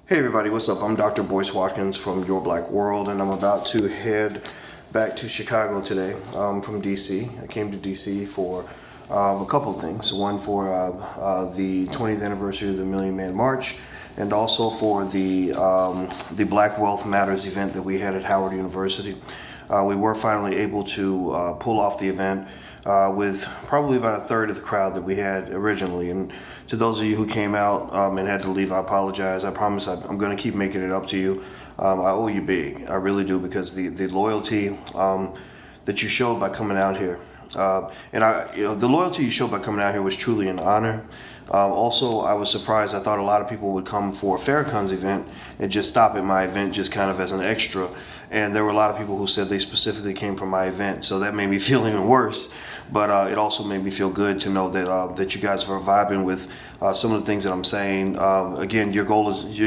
Hey everybody, what's up? I'm Dr. Boyce Watkins from Your Black World, and I'm about to head back to Chicago today from DC. I came to DC for a couple of things. One for the 20th anniversary of the Million Man March, and also for the Black Wealth Matters event that we had at Howard University. We were finally able to pull off the event with probably about a third of the crowd that we had originally. And to those of you who came out and had to leave, I apologize. I promise I'm going to keep making it up to you. I owe you big. I really do, because the loyalty that you showed by coming out here, the loyalty you showed by coming out here was truly an honor. Also, I was surprised. I thought a lot of people would come for Farrakhan's event and just stop at my event just kind of as an extra. And there were a lot of people who said they specifically came from my event, so that made me feel even worse. But it also made me feel good to know that you guys are vibing with some of the things that I'm saying. Again, your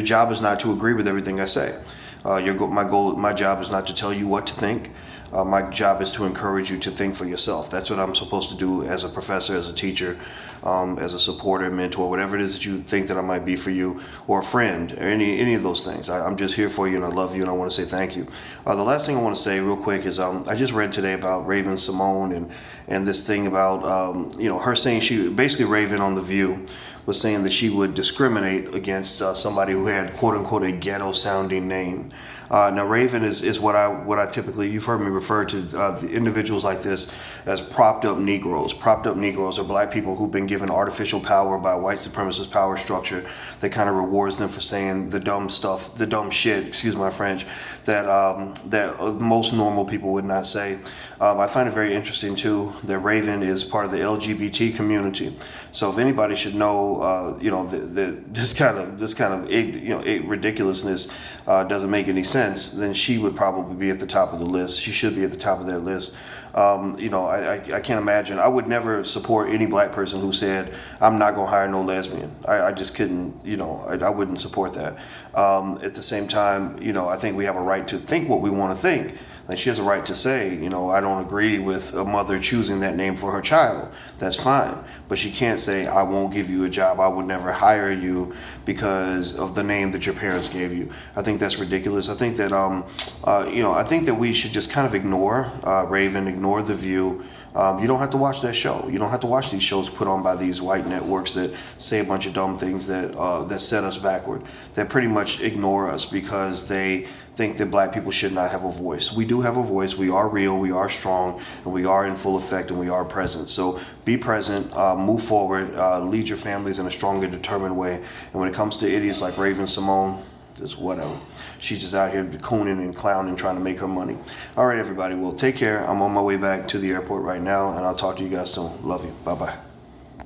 job is not to agree with everything I say. My job is not to tell you what to think. My job is to encourage you to think for yourself. That's what I'm supposed to do as a professor, as a teacher, as a supporter, mentor, whatever it is that you think that I might be for you, or a friend, or any of those things. I'm just here for you, and I love you, and I want to say thank you. The last thing I want to say real quick is I just read today about Raven Symone and this thing about her saying Raven on The View was saying that she would discriminate against somebody who had quote unquote a ghetto sounding name. Now Raven is what I typically, you've heard me refer to the individuals like this as propped up Negroes. Propped up Negroes are black people who've been given artificial power by a white supremacist power structure that kind of rewards them for saying the dumb stuff, the dumb shit, excuse my French, that most normal people would not say. I find it very interesting too that Raven is part of the LGBT community. So if anybody should know, this kind of ridiculousness doesn't make any sense, then she would probably be at the top of the list. She should be at the top of their list. I can't imagine. I would never support any black person who said, I'm not going to hire no lesbian. I just couldn't, I wouldn't support that. At the same time, I think we have a right to think what we want to think. Like, she has a right to say, I don't agree with a mother choosing that name for her child. That's fine. But she can't say, I won't give you a job. I would never hire you because of the name that your parents gave you. I think that's ridiculous. I think that, I think that we should just kind of ignore Raven, ignore The View. You don't have to watch that show. You don't have to watch these shows put on by these white networks that say a bunch of dumb things that set us backward, that pretty much ignore us because they think that black people should not have a voice. We do have a voice. We are real, we are strong, and we are in full effect, and we are present. So be present, move forward, lead your families in a strong and determined way. And when it comes to idiots like Raven Symone, just whatever. She's just out here cooning and clowning, trying to make her money. All right, everybody. Well, take care. I'm on my way back to the airport right now, and I'll talk to you guys soon. Love you. Bye-bye.